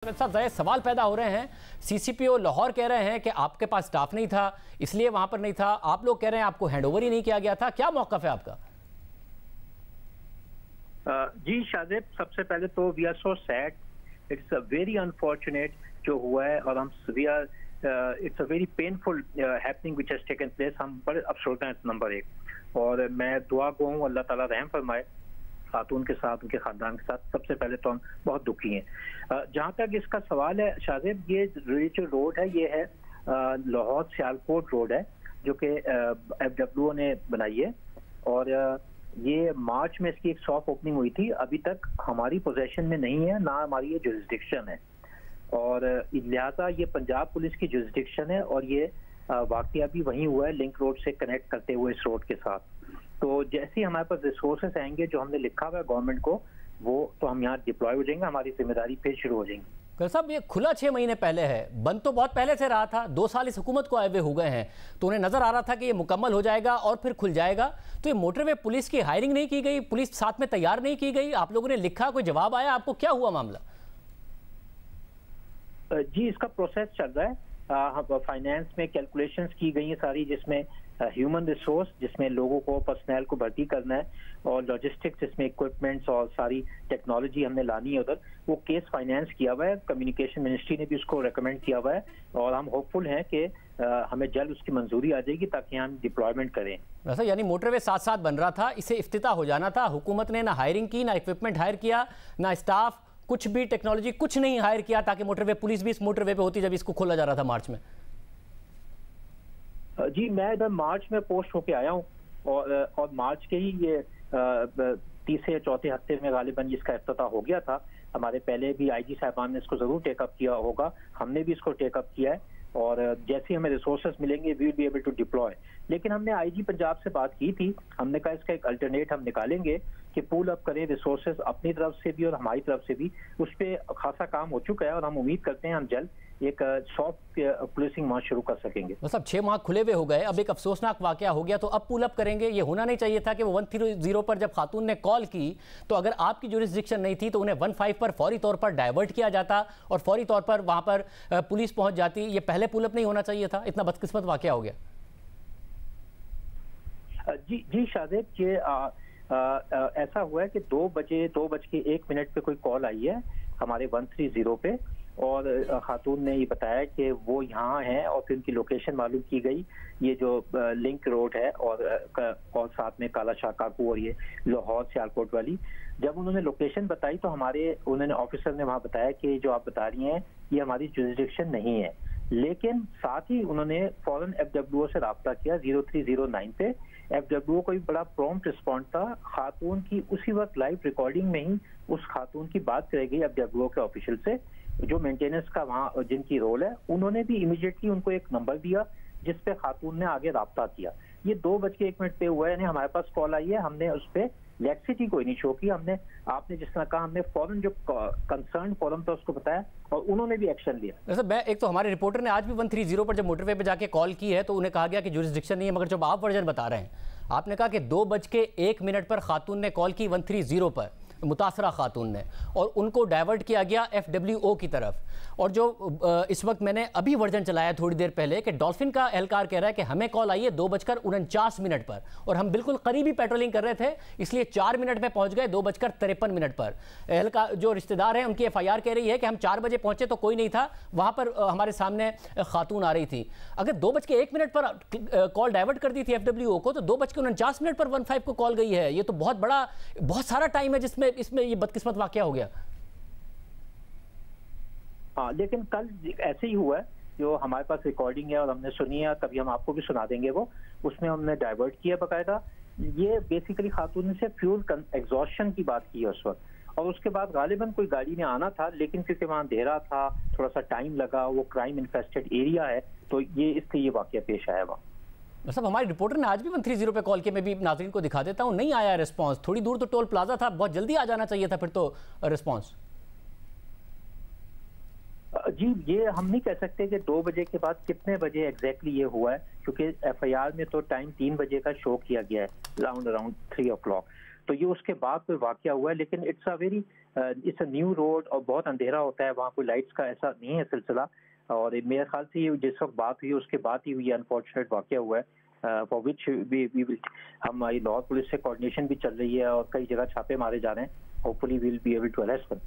साहब ज़ाहिर सवाल पैदा हो रहे हैं। सीसीपीओ लाहौर कह रहे हैं कि आपके पास स्टाफ नहीं था इसलिए वहां पर नहीं था, आप लोग कह रहे हैं आपको हैंडओवर ही नहीं किया गया था, क्या मौक़िफ़ है आपका? जी शाज़ेब, सबसे पहले तो we are so sad, it's a very unfortunate जो हुआ है और हम it's a very painful happening which has taken place. हम बड़े अफसोसदा हैं नंबर एक, और मैं दुआ गो हूँ अल्लाह ताला रहम फरमाए खातून के साथ, उनके खानदान के साथ। सबसे पहले तो हम बहुत दुखी हैं। जहाँ तक इसका सवाल है शाज़ेब, ये जो रोड है ये है लाहौर सियालकोट रोड है जो कि FWO ने बनाई है, और ये मार्च में इसकी एक सॉफ्ट ओपनिंग हुई थी। अभी तक हमारी पोजेशन में नहीं है, ना हमारी ये जुरिस्डिक्शन है, और लिहाजा ये पंजाब पुलिस की जुरिस्डिक्शन है, और ये वाकया भी वहीं हुआ है लिंक रोड से कनेक्ट करते हुए इस रोड के साथ। तो जैसे ही हमारे पास रिसोर्सेस आएंगे जो हमने लिखा हुआ है गवर्नमेंट को, वो तो हम यहाँ डिप्लॉय हो जाएंगे, हमारी जिम्मेदारी फिर शुरू हो जाएंगी। साहब ये खुला 6 महीने पहले है, बंद तो बहुत पहले से रहा था, 2 साल इस हुकूमत को आए हुए हो गए हैं, तो उन्हें नजर आ रहा था कि ये मुकम्मल हो जाएगा और फिर खुल जाएगा। तो ये मोटरवे पुलिस की हायरिंग नहीं की गई, पुलिस साथ में तैयार नहीं की गई, आप लोगों ने लिखा, कोई जवाब आया आपको, क्या हुआ मामला? जी इसका प्रोसेस चल रहा है। फाइनेंस में कैलकुलेशंस की गई हैं सारी, जिसमें ह्यूमन रिसोर्स, जिसमें लोगों को, पर्सनल को भर्ती करना है, और लॉजिस्टिक्स, जिसमें इक्विपमेंट्स और सारी टेक्नोलॉजी हमने लानी है उधर। वो केस फाइनेंस किया हुआ है, कम्युनिकेशन मिनिस्ट्री ने भी उसको रेकमेंड किया हुआ है, और हम होपफुल हैं कि हमें जल्द उसकी मंजूरी आ जाएगी ताकि हम डिप्लॉयमेंट करें। वैसे यानी मोटरवे साथ साथ बन रहा था, इसे इफ्तिताह हो जाना था, हुकूमत ने ना हायरिंग की, ना इक्विपमेंट हायर किया, ना स्टाफ, कुछ भी टेक्नोलॉजी कुछ नहीं हायर किया ताकि मोटरवे पुलिस भी इस मोटरवे पे होती जब इसको खोला जा रहा था मार्च में। जी मैं इधर मार्च में पोस्ट होके आया हूँ, और मार्च के ही ये तीसरे या चौथे हफ्ते में गालिबन इसका इफ्तिताह हो गया था। हमारे पहले भी IG साहबान ने इसको जरूर टेकअप किया होगा, हमने भी इसको टेकअप किया है, और जैसे ही हमें रिसोर्सेज मिलेंगे we will be able to deploy. लेकिन हमने IG पंजाब से बात की थी, हमने कहा इसका एक अल्टरनेट हम निकालेंगे कि पूल अप करें रिसोर्सेज अपनी तरफ से भी और हमारी तरफ से भी। उस पर खासा काम हो चुका है, और हम उम्मीद करते हैं हम जल्द एक सॉफ्ट पुलिसिंग मार्च शुरू कर सकेंगे। मतलब 6 माह खुले हुए हो गए, अब एक अफसोसनाक वाकया हो गया, तो अब पुल अप करेंगे। ये होना नहीं चाहिए था कि वो 130 पर जब खातून ने कॉल की तो अगर आपकी जुरिस्डिक्शन नहीं थी तो उन्हें 15 पर फौरी तौर पर डाइवर्ट किया जाता और फौरी तौर पर वहां पर पुलिस पहुंच जाती। ये पहले पुल अप नहीं होना चाहिए था, इतना बदकिस्मत वाकया हो गया। जी शाज़ेब, ये ऐसा हुआ है कि 2:01 पे कोई कॉल आई है हमारे 130 पे, और खातून ने ये बताया कि वो यहाँ हैं, और फिर उनकी लोकेशन मालूम की गई, ये जो लिंक रोड है और साथ में काला शाह काकू और ये लाहौर सियालकोट वाली। जब उन्होंने लोकेशन बताई तो उन्होंने ऑफिसर ने वहाँ बताया कि जो आप बता रही हैं ये हमारी जुरिस्डिक्शन नहीं है। लेकिन साथ ही उन्होंने फौरन FWO से रब्ता किया 0309 पे। FWO को भी बड़ा प्रॉम्प्ट रिस्पॉन्ड था, खातून की उसी वक्त लाइव रिकॉर्डिंग में ही उस खातून की बात करी गई FWO के ऑफिशियल से, जो मेंटेनेंस का वहाँ जिनकी रोल है। उन्होंने भी इमीडिएटली उनको एक नंबर दिया जिस पे खातून ने आगे रब्ता किया। ये 2:01 पे हुआ है, यानी हमारे पास कॉल आई है, हमने उस पर लैक्सिटी कोई नहीं शो की, आपने जिस तरह कहा हमने फौरन जो कंसर्न फॉरम था उसको बताया, और उन्होंने भी एक्शन लिया। वैसे एक तो हमारे रिपोर्टर ने आज भी 130 पर जब मोटरवे पे जाके कॉल की है तो उन्हें कहा गया कि जुरिस्डिक्शन नहीं है, मगर जब आप वर्जन बता रहे हैं, आपने कहा कि 2:01 पर खातून ने कॉल की 130 पर, मुतासरा खातून ने, और उनको डाइवर्ट किया गया FWO की तरफ। और जो इस वक्त मैंने अभी वर्जन चलाया थोड़ी देर पहले कि डॉल्फिन का एहलकार कह रहा है कि हमें कॉल आई है 2:49 पर, और हम बिल्कुल करीबी पेट्रोलिंग कर रहे थे इसलिए 4 मिनट में पहुंच गए 2:53 पर। एहलकार जो रिश्तेदार हैं उनकी FIR कह रही है कि हम 4 बजे पहुंचे तो कोई नहीं था वहां पर, हमारे सामने खातून आ रही थी। अगर 2:01 पर कॉल डाइवर्ट कर दी थी FWO को, तो 2:49 पर 15 को कॉल गई है। ये तो बहुत सारा टाइम है जिसमें इसमें ये बदकिस्मत वाकया हो गया। हाँ, लेकिन कल ऐसे ही हुआ है, जो हमारे पास रिकॉर्डिंग है और हमने सुनी है, कभी हम आपको भी सुना देंगे वो, उसमें हमने डाइवर्ट किया बकायदा। ये बेसिकली खातून से फ्यूल एग्जॉस्शन की बात की है उस वक्त, और उसके बाद गालिबन कोई गाड़ी में आना था, लेकिन क्योंकि वहाँ अंधेरा था, थोड़ा सा टाइम लगा, वो क्राइम इन्फेस्टेड एरिया है, तो ये इसलिए ये वाकया पेश आया वहाँ। मतलब हमारे रिपोर्टर ने आज भी 130 पे कॉल किया, मैं भी नाज़रीन को दिखा देता हूँ, नहीं आया रिस्पांस। थोड़ी दूर तो टोल प्लाजा था, बहुत जल्दी आ जाना चाहिए था फिर तो रिस्पांस। जी ये हम नहीं कह सकते कि 2 बजे के बाद कितने बजे एग्जैक्टली ये हुआ है, क्योंकि FIR में तो टाइम 3 बजे का शो किया गया है, अराउंड 3 o'clock। तो ये उसके बाद कोई वाकया हुआ है, लेकिन it's a very it's a new road اور بہت اندھیرا ہوتا ہے وہاں، کوئی لائٹس کا ایسا نہیں ہے سلسلہ. اور میرے خیال سے یہ جس وقت بات ہوئی اس کے بعد ہی یہ انفارچونیٹ واقعہ ہوا ہے. فار وچ ہماری لاہور پولیس سے کوآرڈینیشن بھی چل رہی ہے اور کئی جگہ چھاپے مارے جا رہے ہیں. Hopefully we'll be able to arrest them.